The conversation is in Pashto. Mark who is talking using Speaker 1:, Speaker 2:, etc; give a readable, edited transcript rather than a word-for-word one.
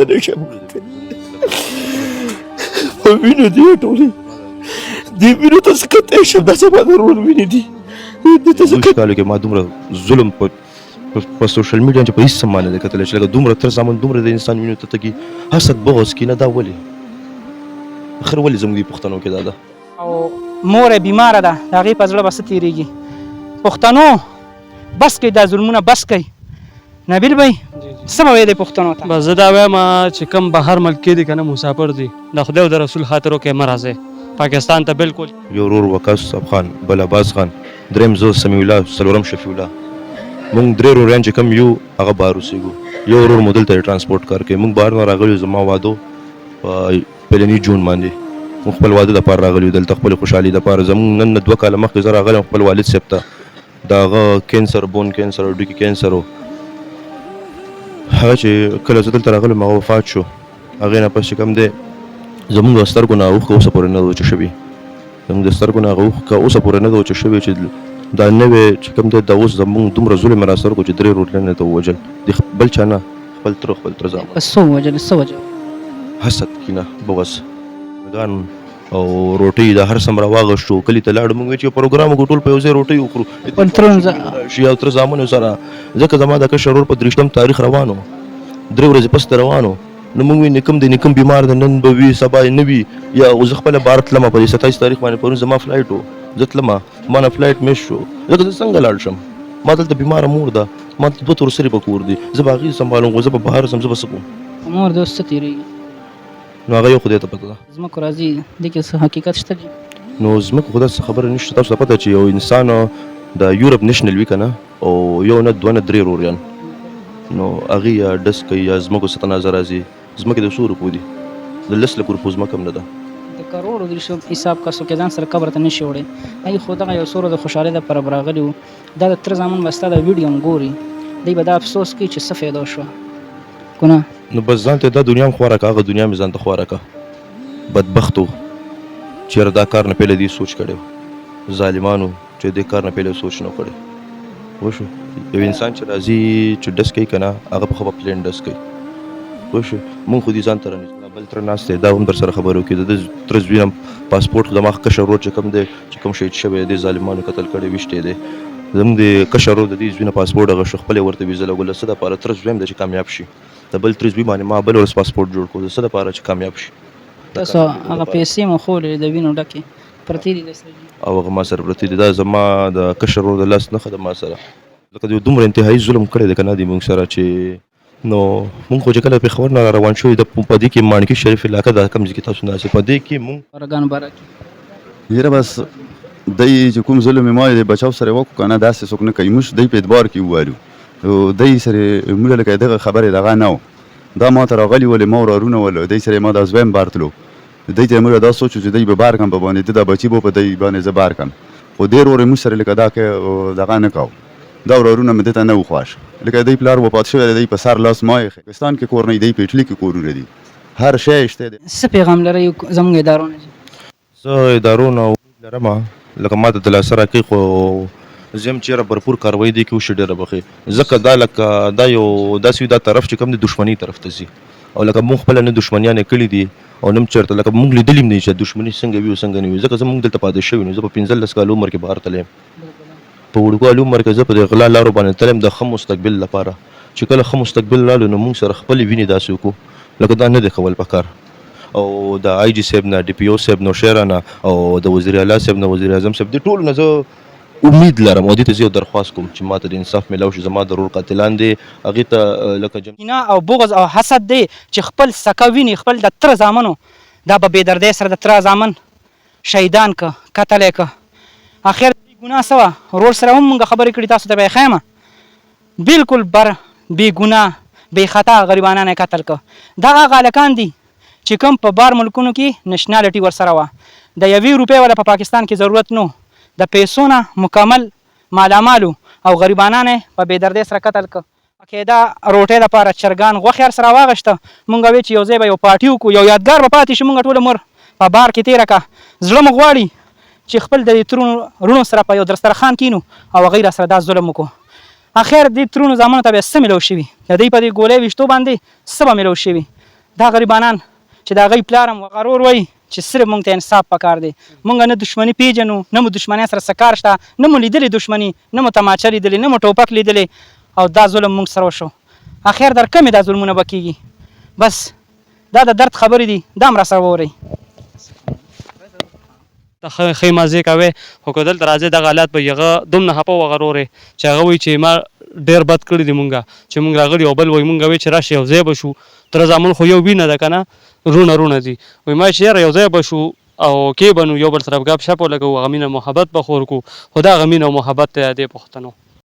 Speaker 1: ته نشم په وینو دي ټولې دې وینو ته څه کتی شم دا زما د ورور وینې دي دې ته څه کالو کې ما دومره ظلم په سوشل میډیا چې په هېڅ څه ما نه دی کتلی چې لکه دومره تر زامن دومره د انسان وینو ته تګي حسد بغض کینه دا ولې اخر ولې زموږ دې پښتنو کې دا ده
Speaker 2: او مور یې بیماره ده د هغې په زړه به څه تېرېږي پښتنو بس کوي دا ظلمونه بس کوي نبیل بھائی څه به وایې دی پښتنو ته
Speaker 3: بس زه دا وایم چې کوم بهر ملک کې دي که نه مسافر دي د خدای او د رسول خاطر وکړئ مه راځئ پاکستان ته بالکل
Speaker 1: یو ورور وقاص صاحب خان بل عباس خان دریم زه سمیع الله څلورم شفیع الله مونږ درې وروریان چې کوم یو هغه بهر اوسېږو یو ورور مو دلته ټرانسپورټ کار کوي مونږ بهر نه راغلي زما واده په پلني جون باندې مونږ خپل واده دپاره راغلي یو دلته خپلې خوشحالي دپاره زمونږ نن 2 کاله مخکې زه راغلی خپل والد صاحب ته د هغه کینسر بون کینسر او ډوکي کینسر و هغه چې کله زه دلته راغلم هغه وفات شو هغې نه پس چې کوم دی زمونږ د سترګو نه اوښکه اوسه پورې نه ده وچه شوې زمونږ د سترګو نه هغه اوښکه اوسه پورې نه ده وچه شوې چې دا نوې چې کوم دی دا اوس زمونږ دومره ظلم را سره کړو چې 3 روټلنې ته ووژل د بل چا نه خپل تره خپل تر زامن
Speaker 2: څه ووژل څه وجه
Speaker 1: حسد کینه بغض ګان او روټۍ د هر سم راواغشتو کلي ته لاړو مونږ چې پروګرام وکړو ټول په یو ځای روټۍ وخورو
Speaker 2: خپل ترونه
Speaker 1: شي او تر زامنو سره ځکه زما د کشر ورور په 23 تاریخ روانو 3 ورځې پس روانو نو موږ وی نکم بیمار ده نن به وي سبا یې نه وي یا زه خپله بار تلمه په 27 تاریخ باندې پرون زما فلایټ و زه تلمه ما نه فلایټ مس شو ځکه زه څنګه لاړ شم ما دلته بیماره مور ده ما 2 تورسرې په کور دي زه به هغې سنبالوم خو زه به بهر ځم زه به څه کوم
Speaker 2: مور د اوس څه تېرېږي
Speaker 1: نو هغه یو خدای ته پته ده
Speaker 2: ځمکو راځي دې کې څه حقیقت شته دي
Speaker 1: نو ځمکو خو داسې خبره نشته تاسو ته پته چې یو انسان د یورپ نیشنل وي که نه او یو نه 2 نه 3 روریان نو هغې یا ډس کوي یا ځمکو څه تنازع راځي ځمکې د څو روپو دي د 10 لک روپو ځمکه هم نه ده
Speaker 2: د کروړو دېرشو حساب کسو کې ځان سره قبر ته نه شي وړی هغې خو دغه یو سوره د خوشحالۍ دپاره به راغلي وو دا د تره زامن به ستا د ویډیو هم ګوري دوی به دا افسوس کوي چې څه فایده وشوه که نه
Speaker 1: نو بس ځان ته دا دنیا هم خواره که هغه دنیا مې ځان ته خواره که بدبختو چېرې دا کار نه پهله دې سوچ کړی و ظالمانو چې دې کار نه پهله سوچ نه کړی وشو یو انسان چې راځي چې ډس کوي که نه هغه په خپه پلین ډس کوي وشو مونږ خو دې ځان ته رانیسو بل تره ناست دی دا هم در سره خبرې وکړي د ده تره زوی هم پاسپورټ زما کشر ورور چې کوم دی چې کوم شهید شوی دی ظالمانو قتل کړی ویشتی دی زموږ د کشر ورور د دې زوی نه پاسپورټ هغه شو خپلې ورته ویزه لګوله څه دپاره تره زوی هم دی چې کامیاب شي د بل تره زوی باندې ما بل ورځ پاسپورټ جوړ کړو د څه دپاره چې کامیاب شي
Speaker 2: تاسو هغه پیسې مو خولې د وینو ډکې پرتې دي درسره
Speaker 1: او هغه ما سره پرتې دي دا زما د کشر ورور د لاس نښه ده ما سره لکه د دومره انتهایي ظلم کړی دی که نه دی مونږ سره چې نو مونږ خو چې کله پېښور نه را روان شوي د په دې کې ماڼکي شریف علاقه دا کوم ځای کې تاسو ناست په دې کې مونږ
Speaker 2: ورګان باره کې
Speaker 4: یاره بس دی چې کوم ظلم یې ما د بچاو سره وکړو که نه داسې څوک نه کوي موږ دی په اعتبار کې ووایو دی سره موږ لکه دغه خبرې دغه نه و دا ما ته راغلي ولې ما ورارونه ول دی سره ما دا زویم بار تلو دی ته موږ دا سوچو چې دی به بار کم په باندې دا بچي به په دی باندې زه بار کم خو ډېر ورې موږ سره لکه دا کې دغه نه کوو دا ورارونه مې دته نه و خوښ لکه دی پلار وفات شوی دی په سر لاس ما یې پاکستان کې کور نه دی په اټلي کې کورونه دي هر شی شته دی
Speaker 2: څه پیغام لرئ زموږ ادارو نه
Speaker 1: زه ادارو نه لرم لکه ما ته د لاسه راکوي خو زه هم چېرې بھرپور کاروایي دې کې وشي ډېره بخې ځکه دا لکه دا یو داسې دا طرف چې کوم د دښمنۍ طرف ته ځي او لکه مونږ خپله نه دښمنیانې کړي دي او نه هم چېرته لکه مونږ لیدلي هم نه چې دښمني څنګه وي او څنګه نه وي ځکه زه مونږ دلته پاتې شوي نو زه په 15 کالو عمر کې بهر تللی په وړوکوالي عمر کې زه په دې غلا لارو باندې تلم د ښه مستقبل لپاره چې کله ښه مستقبل رالو نو مونږ سره خپلې وینې داسې وکړو لکه دا نه دی کول پکار او د آی جي صاحب نه ډي پي او صاحب نه شیره نه او د وزیر اعلی صاحب نه وزیر اعظم صاحب دې ټولو نه زه امید لرم او دې ته زه یو درخواست کوم چې ماته د انصاف میلاو شي زما د ورور قاتلان دي هغې ته لکه
Speaker 2: کینه او بغض او حسد دی چې خپل سکه ویني خپل د تره زامنو دا به بېدردۍ سره د تره زامن شهیدان که قتل یې که اخر ګناه څه وه ورور سره هم مونږ خبرې کړي تاسو ته به یې ښیم بلکل بې ګناه بې خطا غریبانان یې قتل که دغه هغه هلکان دي چې کوم په بار ملکونو کې نشنالټي ورسره وه د 1 روپۍ ولا په پاکستان کې ضرورت نو د پیسو نه مکمل مالامالو او غریبانان یې په بېدردۍ سره قتل که عقیده روټۍ دپاره چرګان غوښې هر سره واغېشته مونږ وی چې یو ځای به یو پارټي وکړو یو یادګار به پاتې شي مونږ ټول عمر په بار کې تېره که زړه مو غواړي چې خپل د دې ترونو رونو سره په یو دسترخوان کینو او هغوی را سره دا ظلم وکړو اخر دې ترونو زامنو ته به څه میلو شوي د دوی په دې ګولۍ ویشتو باندې څه به میلو شوي دا غریبانان چې د هغوی پلار هم غرور وایي چې صرف موږ ته انصاف پکار دی. موږ نه دښمني پیژنو، نه مو دښمنۍ سره څه کار شته، نه مو لیدلې دښمني، نه مو تماچه لیدلې، نه مو ټوپک لیدلې، او دا ظلم موږ سره وشو. اخر در کمې دا ظلمونه به کېږي. بس دا د درد خبرې دي، دا هم راسره واورئ.
Speaker 3: ته ښې مزې کوې خو که دلته راځې دغه حالات به هغه دومره خفه و هغه ورورې چې هغه وایي چې ما ډېر بد کړي دي مونږه چې مونږ راغلي او بل وایي مونږ وایي چې راشي یو ځای به شو. تره زامن خو یو وینه ده که نه، رونه دي. وایي ما چې یاره یو ځای به شو او کې به نو یو بل سره ګپ شپ ولګوو، هغه مینه محبت به خور کړو. خو دا هغه مینه او محبت ته دې پوښتنو